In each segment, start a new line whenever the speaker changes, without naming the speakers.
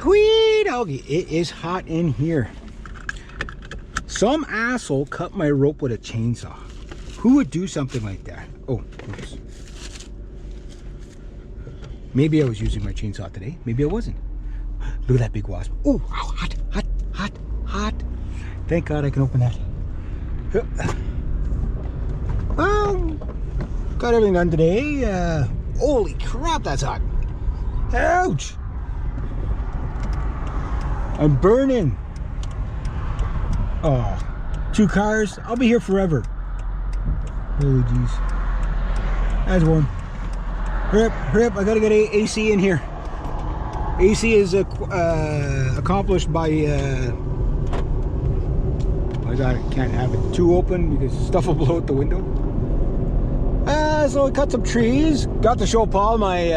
Squeak doggy. It is hot in here. Some asshole cut my rope with a chainsaw. Who would do something like that? Oh, oops. Maybe I was using my chainsaw today. Maybe I wasn't. Look at that big wasp. Oh, hot, hot, hot, hot. Thank God I can open that. Well, got everything done today. Holy crap, that's hot. Ouch. I'm burning. Oh, 2 cars. I'll be here forever. Holy jeez. That's warm. Hurry up, hurry up. I gotta get AC in here. AC is accomplished by I can't have it too open because stuff will blow out the window. So I cut some trees. Got to show Paul my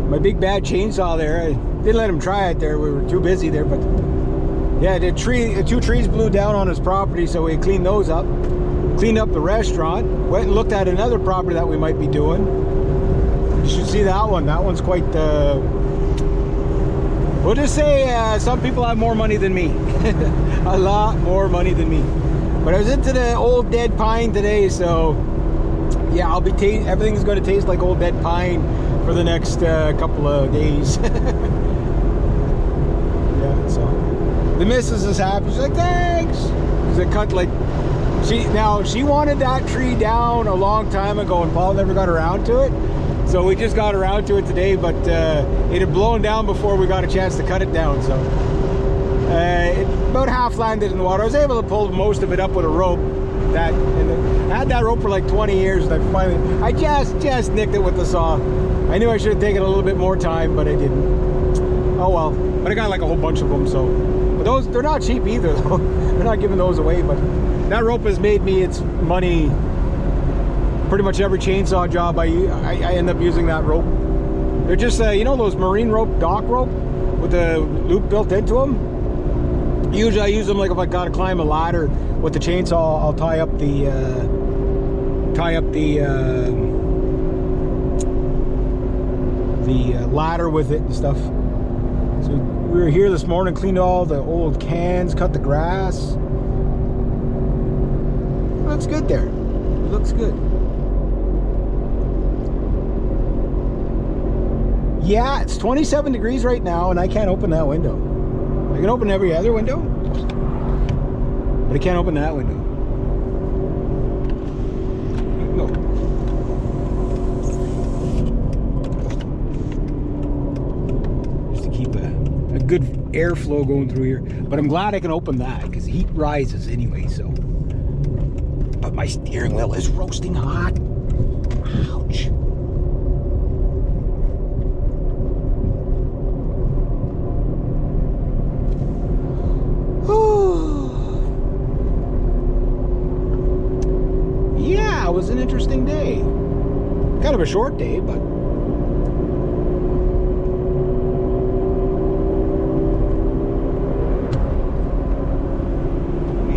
my big bad chainsaw there. I didn't let him try it there. We were too busy there, but yeah, the 2 trees blew down on his property, so we cleaned those up. Cleaned up the restaurant. Went and looked at another property that we might be doing. You should see that one. That one's quite we'll just say some people have more money than me. A lot more money than me. But I was into the old dead pine today, so yeah, I'll be everything's going to taste like old dead pine for the next couple of days. Yeah, so the missus is happy. She's like, thanks. Because I cut like she wanted that tree down a long time ago, and Paul never got around to it. So we just got around to it today, but it had blown down before we got a chance to cut it down. So it about half landed in the water. I was able to pull most of it up with a rope. I had that rope for like 20 years. And I just nicked it with the saw. I knew I should have taken a little bit more time, but I didn't. Oh well. But I got like a whole bunch of them. So, but they're not cheap either. Though. They're not giving those away. But that rope has made me its money. Pretty much every chainsaw job I end up using that rope. They're just you know those marine rope, dock rope with the loop built into them. Usually I use them like if I gotta climb a ladder with the chainsaw. I'll tie up the ladder with it and stuff. So we were here this morning, cleaned all the old cans, cut the grass. Looks good there. It looks good. Yeah, it's 27 degrees right now, and I can't open that window. I can open every other window, but I can't open that window. No. Just to keep a good airflow going through here. But I'm glad I can open that, because heat rises anyway, so. But my steering wheel is roasting hot. Ouch. Yeah, it was an interesting day. Kind of a short day, but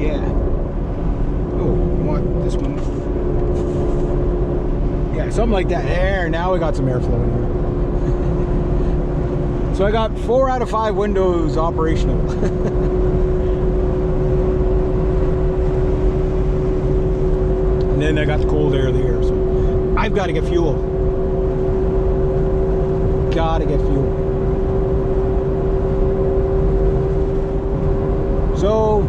yeah. Oh, what? This one? Yeah, something like that. There, now we got some airflow in here. So I got 4 out of 5 windows operational. And then I got the cold air there, so I've got to get fuel. Gotta get fuel. So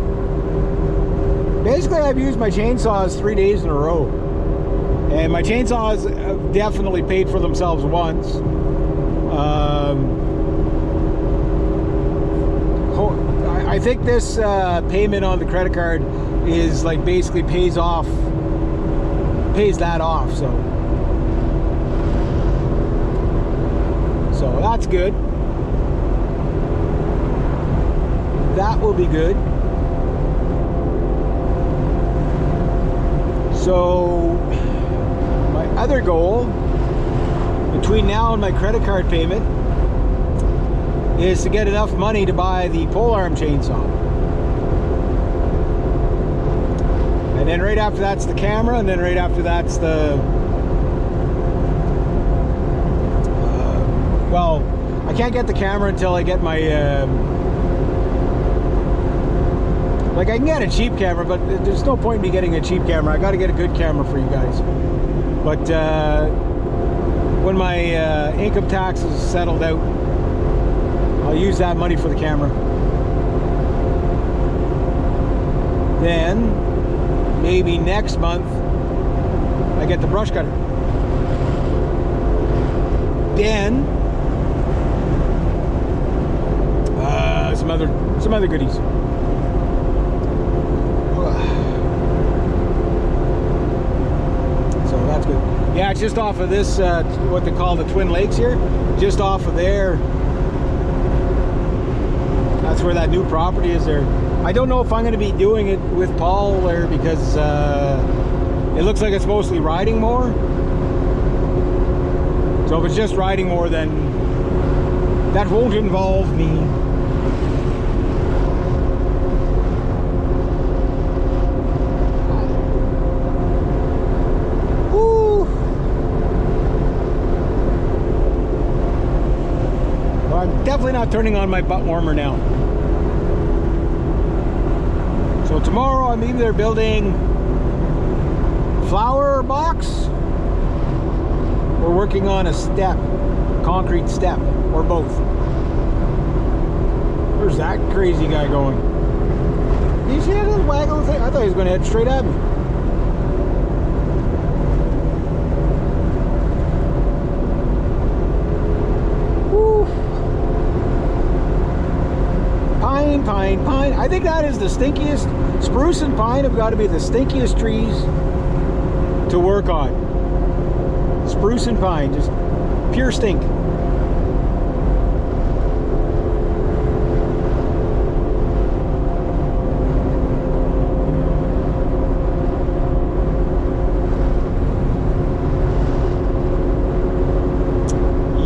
basically I've used my chainsaws 3 days in a row. And my chainsaws have definitely paid for themselves once. I think this payment on the credit card is like basically pays that off, so that's good. That will be good. So my other goal between now and my credit card payment is to get enough money to buy the polearm chainsaw. And then right after that's the camera, and then right after that's the well, I can't get the camera until I get my like I can get a cheap camera, but there's no point in me getting a cheap camera. I got to get a good camera for you guys. But when my income tax is settled out, I'll use that money for the camera. Then maybe next month I get the brush cutter. Then some other goodies. So that's good. Yeah, it's just off of this what they call the Twin Lakes here. Just off of there. That's where that new property is there. I don't know if I'm going to be doing it with Paul there because it looks like it's mostly riding more. So if it's just riding more, then that won't involve me. Woo. Well, I'm definitely not turning on my butt warmer now. So tomorrow I'm either building a flower box or working on a step, concrete step, or both. Where's that crazy guy going? Did you see that little waggle thing? I thought he was going to head straight at me. Woo. Pine, pine, pine. I think that is the stinkiest. Spruce and pine have got to be the stinkiest trees to work on. Spruce and pine, just pure stink.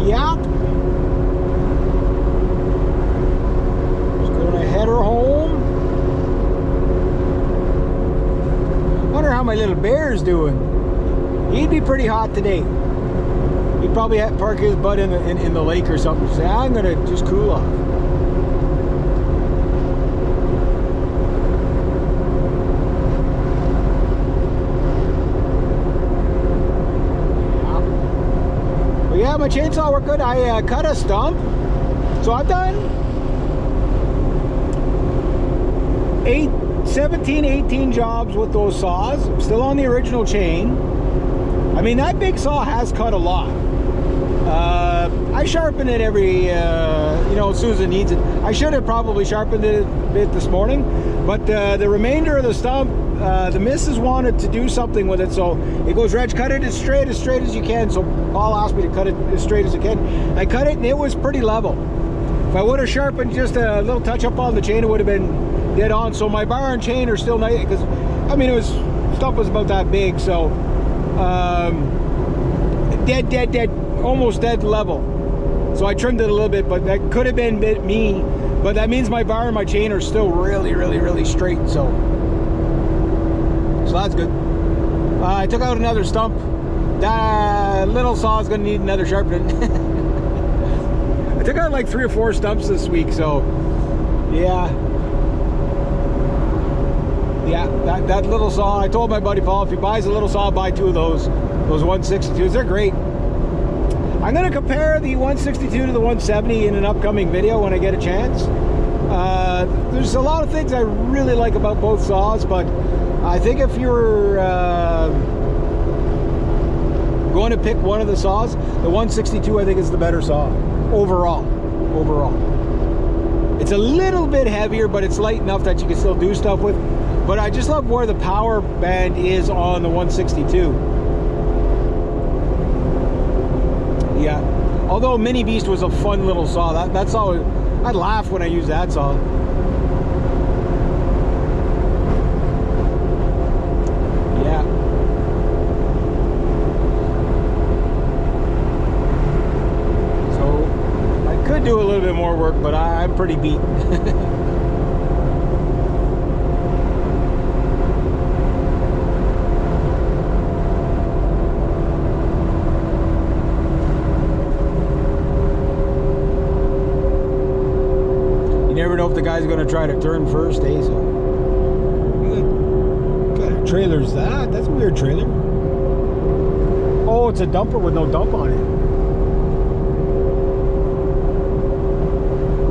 Yep. Just gonna head her home. Wonder how my little bear's doing. He'd be pretty hot today. He'd probably have to park his butt in the lake or something. Say, I'm gonna just cool off. Yeah. But yeah, my chainsaw worked good. I cut a stump, so I've done 17, 18 jobs with those saws. I'm still on the original chain. I mean, that big saw has cut a lot. I sharpen it every, you know, Susan needs it. I should have probably sharpened it a bit this morning, but the remainder of the stump, the missus wanted to do something with it, so it goes, Reg, cut it as straight as you can. So Paul asked me to cut it as straight as I can. I cut it and it was pretty level. If I would have sharpened just a little touch up on the chain, it would have been dead on. So my bar and chain are still nice, because I mean, stump was about that big, so dead, almost dead level. So I trimmed it a little bit, but that could have been me. But that means my bar and my chain are still really straight. So that's good. I took out another stump. That little saw is going to need another sharpening. I took out like 3 or 4 stumps this week. So yeah. That little saw, I told my buddy Paul, if he buys a little saw, buy 2 of those 162s. They're great. I'm going to compare the 162 to the 170 in an upcoming video when I get a chance. There's a lot of things I really like about both saws, but I think if you're going to pick one of the saws, the 162 I think is the better saw overall. It's a little bit heavier, but it's light enough that you can still do stuff with. But I just love where the power band is on the 162. Yeah, although Mini Beast was a fun little saw. That's all. I'd laugh when I use that saw. Yeah. So I could do a little bit more work, but I'm pretty beat. never know if the guy's gonna try to turn first, eh? So what kind of trailer's that? That's a weird trailer. Oh, it's a dumper with no dump on it.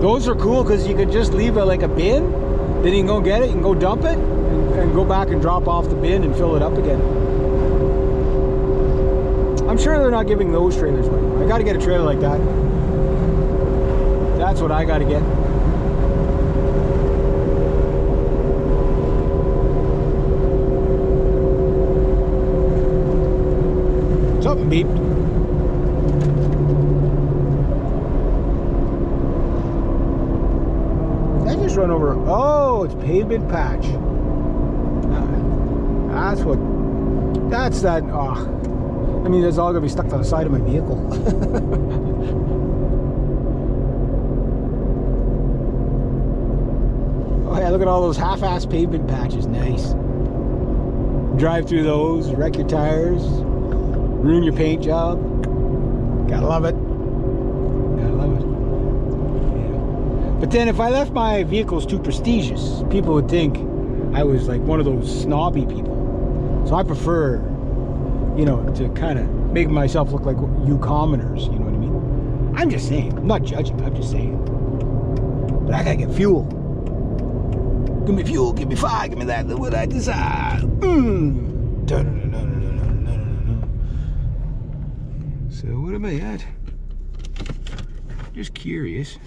Those are cool because you could just leave it like a bin, then you can go get it, you can go dump it, and go back and drop off the bin and fill it up again. I'm sure they're not giving those trailers away. I gotta get a trailer like that. That's what I gotta get. Something beeped. I just run over. Oh, it's pavement patch. That's what. That's that. Oh, I mean, that's all gonna be stuck to the side of my vehicle. Oh yeah, look at all those half-ass pavement patches. Nice. Drive through those, wreck your tires, ruin your paint job. Gotta love it. Gotta love it. Yeah. But then if I left my vehicles too prestigious, people would think I was like one of those snobby people. So I prefer, you know, to kind of make myself look like you commoners, you know what I mean? I'm just saying. I'm not judging. I'm just saying. But I gotta get fuel. Give me fuel. Give me fire. Give me that. What I desire. So what am I at? Just curious.